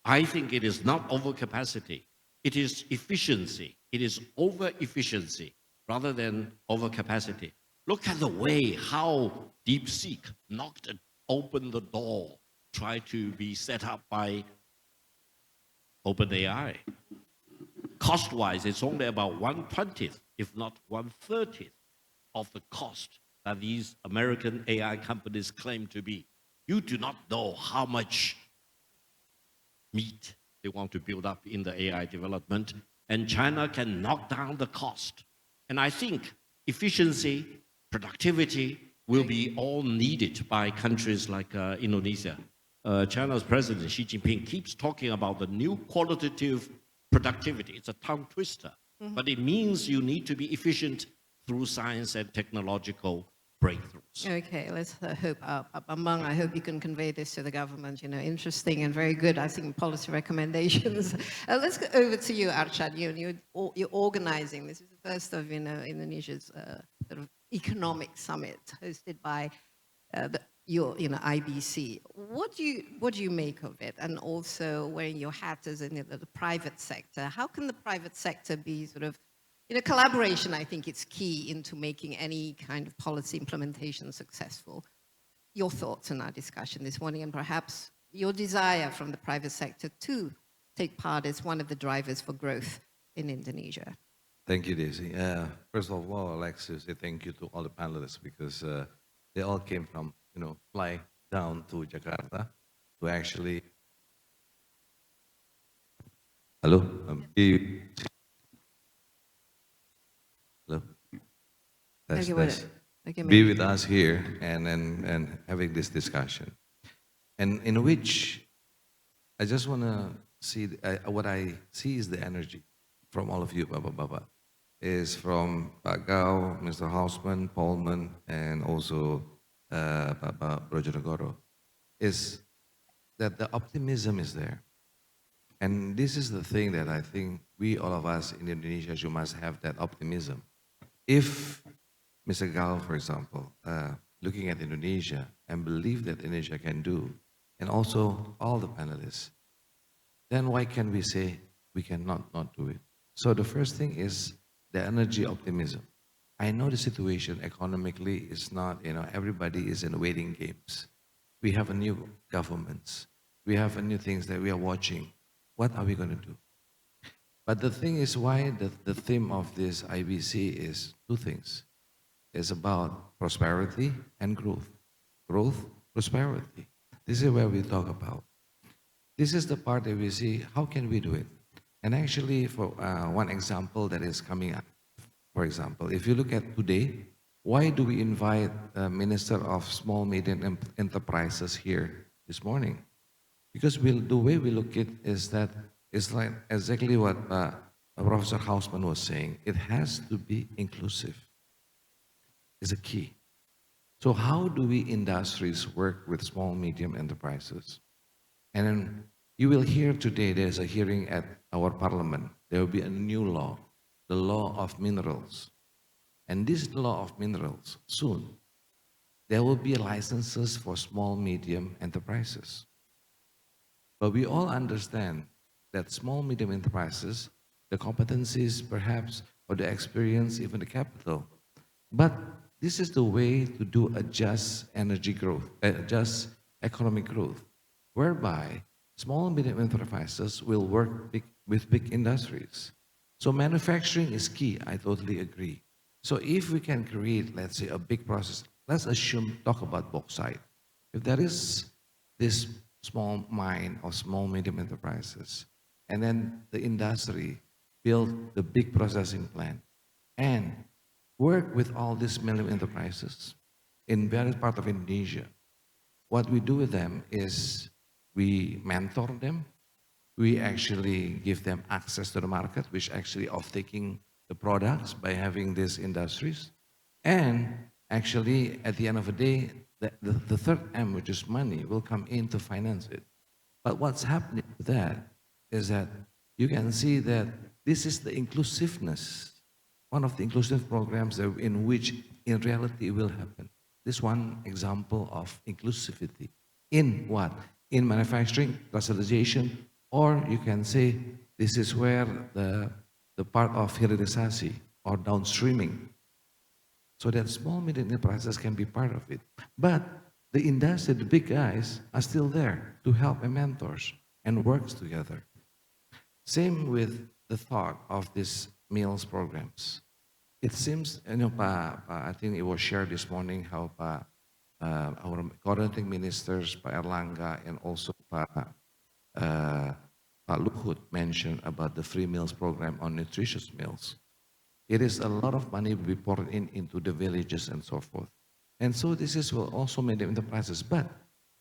I think it is not overcapacity. It is efficiency. It is over-efficiency rather than overcapacity. Look at the way how DeepSeek knocked open the door, tried to be set up by OpenAI. Cost-wise, it's only about 1/20th, if not 1/30th, of the cost that these American AI companies claim to be. You do not know how much meat they want to build up in the AI development, and China can knock down the cost. And I think efficiency, productivity will be all needed by countries like Indonesia. China's President Xi Jinping keeps talking about the new qualitative productivity. It's a tongue twister, but it means you need to be efficient through science and technological breakthroughs. Okay, let's hope, Bambang, I hope you can convey this to the government. You know, interesting and very good, I think, policy recommendations. Let's go over to you, Arsjad. You're organizing. This is the first of Indonesia's sort of economic summit hosted by your IBC. What do you make of it? And also wearing your hat as in the private sector, how can the private sector be sort of, collaboration, I think it's key into making any kind of policy implementation successful. Your thoughts on our discussion this morning, and perhaps your desire from the private sector to take part as one of the drivers for growth in Indonesia. Thank you, Desi. First of all, I'd like to say thank you to all the panelists because they all came from, fly down to Jakarta to actually. Hello? Hello? Test. be with us here and having this discussion. And in which I just want to see, what I see is the energy from all of you, Bapak-Bapak, is from Pak Gao, Mr. Hausmann, Polman, and also Bapak Brodjonegoro, is that the optimism is there. And this is the thing that I think we, all of us in Indonesia, you must have that optimism. If Mr. Gao, for example, looking at Indonesia and believe that Indonesia can do, and also all the panelists, then why can we say we cannot not do it? So the first thing is the energy optimism. I know the situation economically is not, everybody is in waiting games. We have a new governments. We have a new things that we are watching. What are we going to do? But the thing is why the theme of this IBC is two things. It's about prosperity and growth. Growth, prosperity. This is where we talk about. This is the part that we see, how can we do it? And actually, for one example that is coming up, for example, if you look at today, why do we invite the Minister of Small Medium Enterprises here this morning? Because the way we look at it is that it's like exactly what Professor Hausmann was saying. It has to be inclusive. Is a key. So how do we industries work with small medium enterprises? And then you will hear today there's a hearing at our parliament. There will be a new law, the law of minerals. And this law of minerals, soon, there will be licenses for small medium enterprises. But we all understand that small medium enterprises, the competencies perhaps, or the experience, even the capital. But this is the way to do a just energy growth, just economic growth, whereby small and medium enterprises will work with big industries. So manufacturing is key, I totally agree. So if we can create, let's say, a big process, let's talk about bauxite. If there is this small mine or small medium enterprises, and then the industry build the big processing plant, and work with all these medium enterprises in various parts of Indonesia. What we do with them is we mentor them. We actually give them access to the market, which actually of taking the products by having these industries. And actually, at the end of the day, the third M, which is money, will come in to finance it. But what's happening with that is that you can see that this is the inclusiveness, one of the inclusive programs in which in reality will happen. This one example of inclusivity in what? In manufacturing, industrialization, or you can say this is where the part of hilirisasi or downstreaming, so that small medium enterprises can be part of it. But the industry, the big guys, are still there to help and mentors and works together. Same with the thought of these meals programs. It seems, I think it was shared this morning how our coordinating ministers, Pa Erlangga, and also Pa Luhut mentioned about the free meals program on nutritious meals. It is a lot of money will be poured into the villages and so forth. And so this is will also medium enterprises, but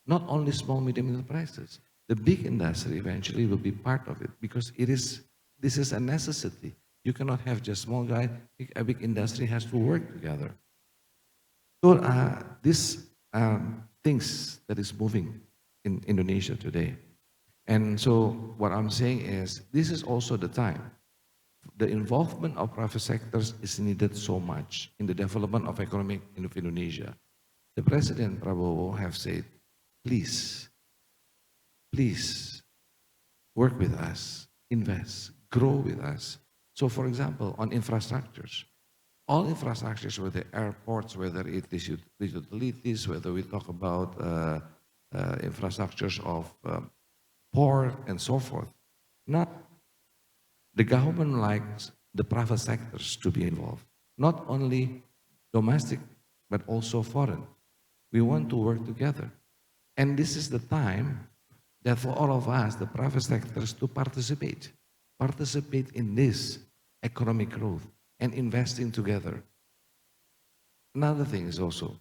not only small medium enterprises. The big industry eventually will be part of it because this is a necessity. You cannot have just small guy, a big industry has to work together. So these things that is moving in Indonesia today. And so what I'm saying is, this is also the time. The involvement of private sectors is needed so much in the development of economy in Indonesia. The President Prabowo have said, please work with us, invest, grow with us. So for example, on infrastructures, all infrastructures, whether airports, whether it is utilities, whether we talk about infrastructures of port and so forth. Now, the government likes the private sectors to be involved, not only domestic, but also foreign. We want to work together. And this is the time that for all of us, the private sectors to participate in this economic growth and investing together. another thing is also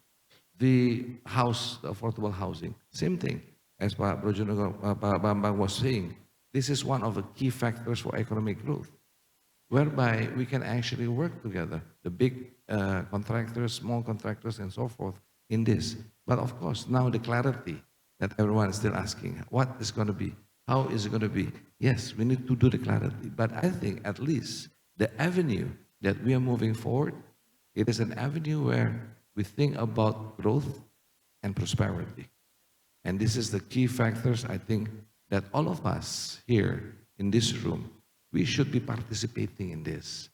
the affordable housing. Same thing as Brodjonegoro, Bambang was saying. This is one of the key factors for economic growth, whereby we can actually work together, the big contractors, small contractors, and so forth in this. But of course, now the clarity that everyone is still asking, what is going to be? How is it going to be? Yes, we need to do the clarity. But I think at least the avenue that we are moving forward, it is an avenue where we think about growth and prosperity. And this is the key factors, I think, that all of us here in this room, we should be participating in this.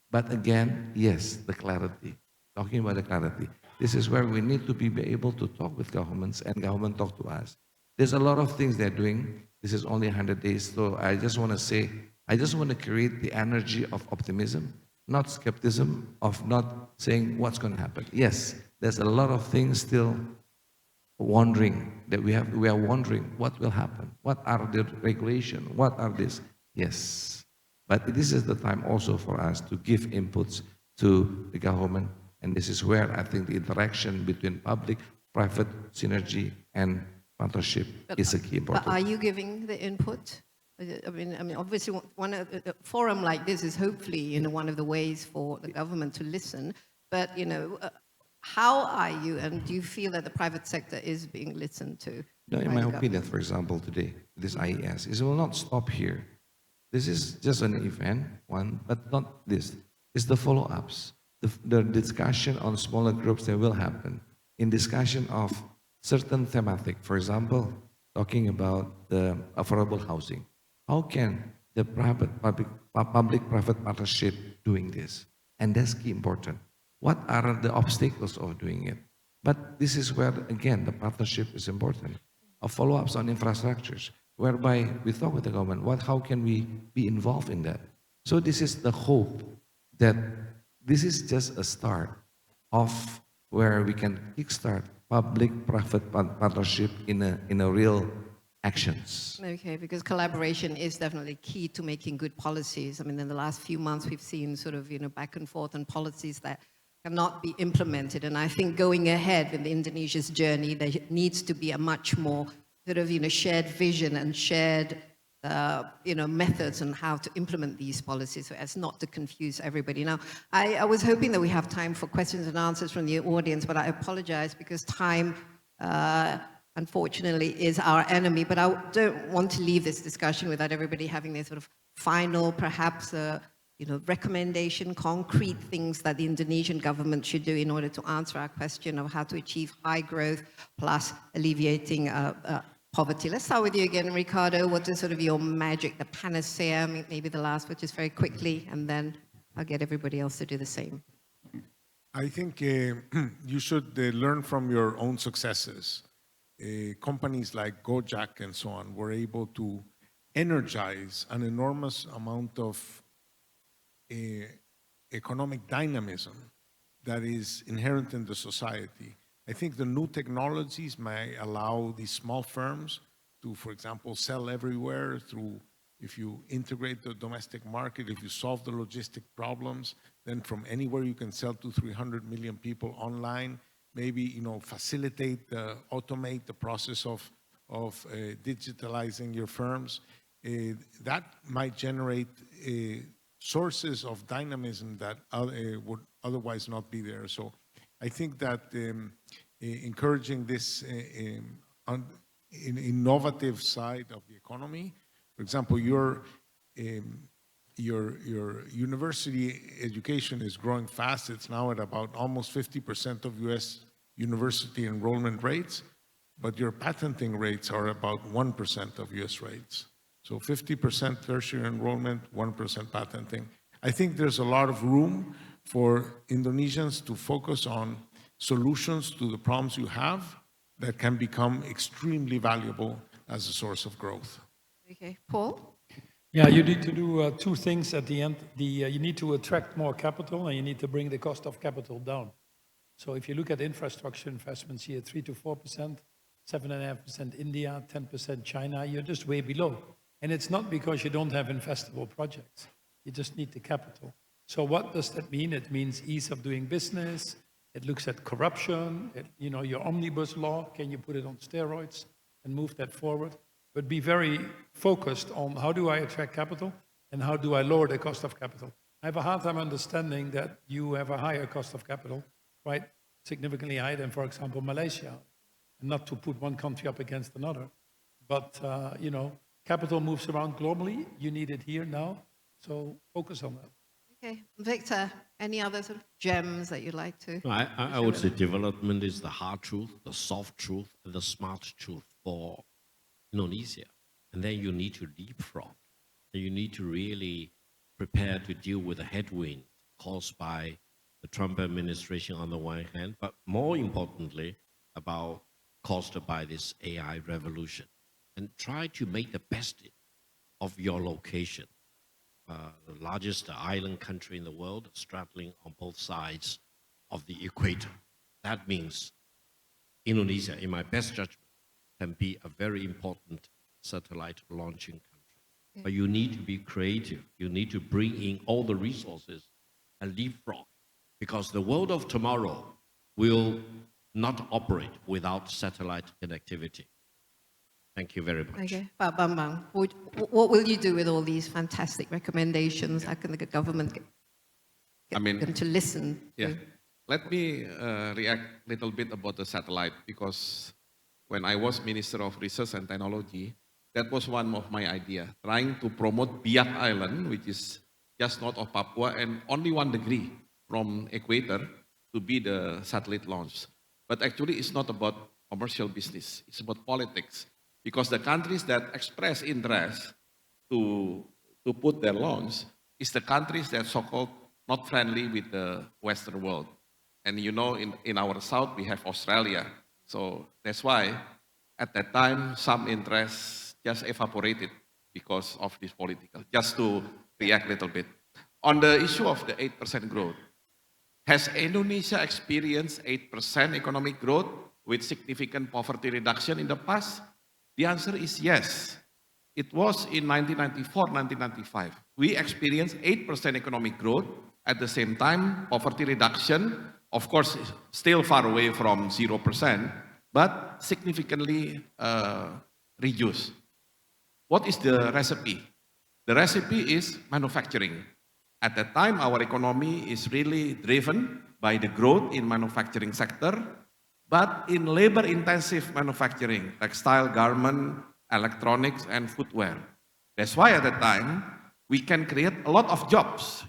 But again, yes, the clarity. Talking about the clarity. This is where we need to be able to talk with governments and government talk to us. There's a lot of things they're doing. This is only 100 days. So I just want to say, I just want to create the energy of optimism, not skepticism, of not saying what's going to happen. Yes, there's a lot of things still wondering that we are wondering what will happen. What are the regulations? What are this? Yes. But this is the time also for us to give inputs to the government. And this is where I think the interaction between public, private synergy and partnership is a key important. But are you giving the input? I mean, obviously, a forum like this is hopefully, one of the ways for the government to listen. But, how are you, and do you feel that the private sector is being listened to? No, in my opinion, for example, today, this IES, it will not stop here. This is just an event, but not this. It's the follow-ups, the discussion on smaller groups that will happen, in discussion of certain thematic. For example, talking about the affordable housing. How can the public-private partnership doing this? And that's key important. What are the obstacles of doing it? But this is where, again, the partnership is important. A follow-ups on infrastructures, whereby we talk with the government, how can we be involved in that? So this is the hope that this is just a start of where we can kickstart public-private partnership in a real actions. Okay, because collaboration is definitely key to making good policies. I mean, in the last few months, we've seen sort of, back and forth on policies that cannot be implemented. And I think going ahead with Indonesia's journey, there needs to be a much more sort of, shared vision and shared, methods on how to implement these policies so as not to confuse everybody. Now, I was hoping that we have time for questions and answers from the audience, but I apologize because time, unfortunately, is our enemy. But I don't want to leave this discussion without everybody having their sort of final, perhaps, recommendation, concrete things that the Indonesian government should do in order to answer our question of how to achieve high growth plus alleviating poverty. Let's start with you again, Ricardo. What is sort of your magic, the panacea, maybe the last, but just very quickly, and then I'll get everybody else to do the same. I think you should learn from your own successes. Companies like Gojek and so on were able to energize an enormous amount of economic dynamism that is inherent in the society. I think the new technologies may allow these small firms to, for example, sell everywhere through, if you integrate the domestic market, if you solve the logistic problems, then from anywhere you can sell to 300 million people online, maybe, facilitate, automate the process of digitalizing your firms. That might generate sources of dynamism that would otherwise not be there. So I think that encouraging this innovative side of the economy, for example, your university education is growing fast. It's now at about almost 50% of US university enrollment rates, but your patenting rates are about 1% of US rates. So 50% tertiary enrollment, 1% patenting. I think there's a lot of room for Indonesians to focus on solutions to the problems you have that can become extremely valuable as a source of growth. Okay, Paul? Yeah, you need to do two things at the end. You need to attract more capital and you need to bring the cost of capital down. So if you look at infrastructure investments here, 3 to 4%, 7.5% India, 10% China, you're just way below. And it's not because you don't have investable projects. You just need the capital. So what does that mean? It means ease of doing business. It looks at corruption, your omnibus law, can you put it on steroids and move that forward? But be very focused on how do I attract capital and how do I lower the cost of capital. I have a hard time understanding that you have a higher cost of capital, right? Significantly higher than, for example, Malaysia. And not to put one country up against another, but capital moves around globally. You need it here now, so focus on that. Okay, Victor, any other sort of gems that you'd like to? No, I would say development is the hard truth, the soft truth, and the smart truth for Indonesia. And then you need to leapfrog. And you need to really prepare to deal with the headwind caused by the Trump administration on the one hand, but more importantly, caused by this AI revolution. And try to make the best of your location. The largest island country in the world, straddling on both sides of the equator. That means Indonesia, in my best judgment, can be a very important satellite launching country. Yeah. But you need to be creative. You need to bring in all the resources and leapfrog, because the world of tomorrow will not operate without satellite connectivity. Thank you very much. Okay, Bambang, what will you do with all these fantastic recommendations? How can the government get them to listen? Yeah, let me react a little bit about the satellite, because when I was Minister of Research and Technology, that was one of my ideas, trying to promote Biak Island, which is just north of Papua and only 1 degree from equator, to be the satellite launch. But actually, it's not about commercial business. It's about politics. Because the countries that express interest to put their launch is the countries that so-called not friendly with the Western world. And in our south, we have Australia. So that's why at that time, some interest just evaporated because of this political. Just to react a little bit. On the issue of the 8% growth, has Indonesia experienced 8% economic growth with significant poverty reduction in the past? The answer is yes. It was in 1994, 1995. We experienced 8% economic growth. At the same time, poverty reduction, of course, is still far away from 0%, but significantly reduced. What is the recipe? The recipe is manufacturing. At that time, our economy is really driven by the growth in manufacturing sector, but in labor-intensive manufacturing, textile, garment, electronics, and footwear. That's why at that time, we can create a lot of jobs,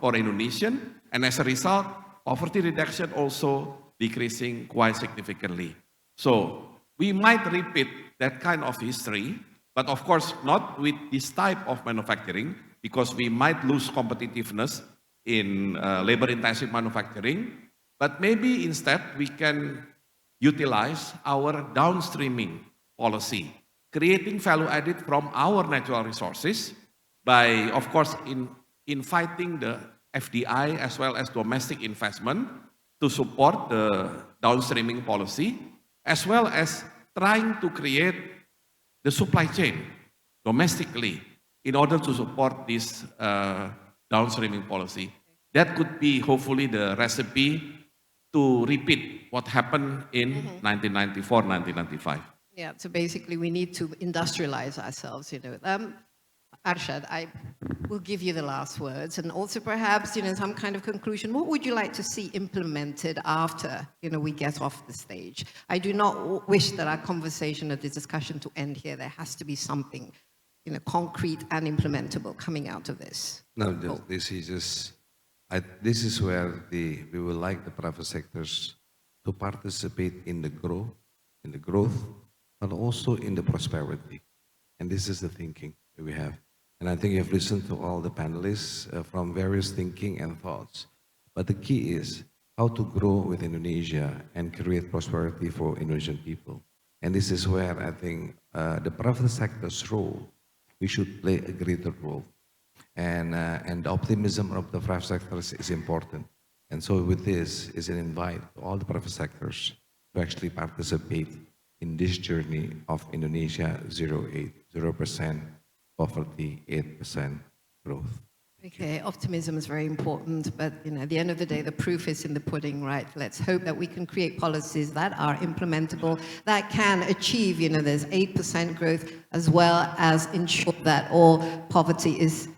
for Indonesian, and as a result, poverty reduction also decreasing quite significantly. So we might repeat that kind of history, but of course not with this type of manufacturing, because we might lose competitiveness in labor-intensive manufacturing, but maybe instead we can utilize our downstreaming policy, creating value added from our natural resources by, of course, inviting the FDI as well as domestic investment to support the downstreaming policy, as well as trying to create the supply chain domestically in order to support this downstreaming policy. That could be hopefully the recipe to repeat what happened in 1994, 1995. Yeah, so basically we need to industrialize ourselves, Arsjad, I will give you the last words, and also perhaps, some kind of conclusion. What would you like to see implemented after, we get off the stage? I do not wish that our conversation or this discussion to end here. There has to be something, concrete and implementable coming out of this. No, this is where we would like the private sectors to participate in the growth, but also in the prosperity. And this is the thinking that we have. And I think you've listened to all the panelists from various thinking and thoughts. But the key is how to grow with Indonesia and create prosperity for Indonesian people. And this is where I think the private sector's role, we should play a greater role. And the optimism of the private sector is important. And so with this is an invite to all the private sectors to actually participate in this journey of Indonesia 0% poverty, 8% growth. Okay, optimism is very important, but at the end of the day, the proof is in the pudding, right? Let's hope that we can create policies that are implementable, that can achieve, there's 8% growth, as well as ensure that all poverty is,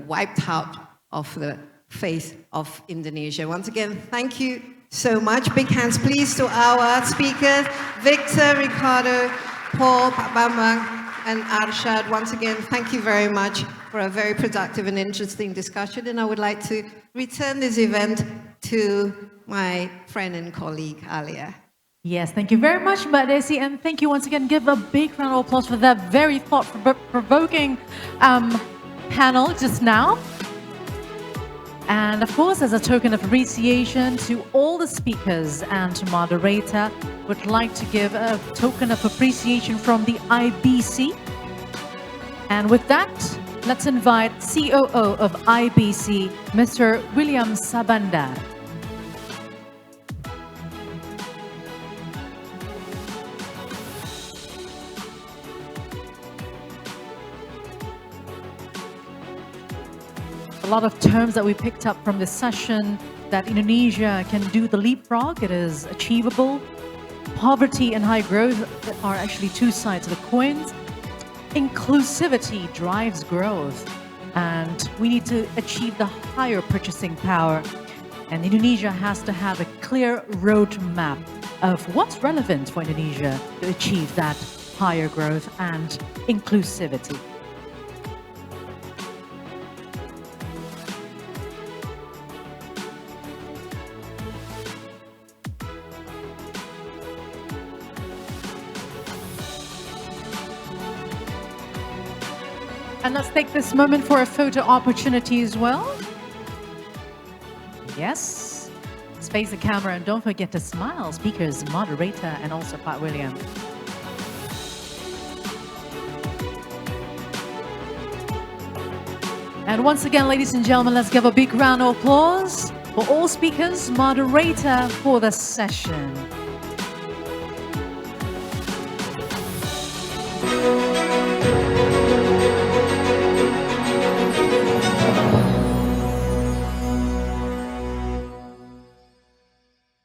wiped out of the face of Indonesia. Once again, thank you so much. Big hands, please, to our speakers, Victor, Ricardo, Paul, Bambang, and Arsjad. Once again, thank you very much for a very productive and interesting discussion. And I would like to return this event to my friend and colleague, Alia. Yes, thank you very much, Mbak Desi, and thank you once again. Give a big round of applause for that very thought-provoking panel just now. And of course, as a token of appreciation to all the speakers and to Moderator, would like to give a token of appreciation from the IBC. And with that, let's invite COO of IBC, Mr. William Sabandar. A lot of terms that we picked up from this session, that Indonesia can do the leapfrog, it is achievable. Poverty and high growth are actually two sides of the coin. Inclusivity drives growth, and we need to achieve the higher purchasing power. And Indonesia has to have a clear roadmap of what's relevant for Indonesia to achieve that higher growth and inclusivity. And let's take this moment for a photo opportunity as well. Yes. Let's face the camera and don't forget to smile. Speakers, Moderator, and also Pat William. And once again, ladies and gentlemen, let's give a big round of applause for all speakers, Moderator for the session.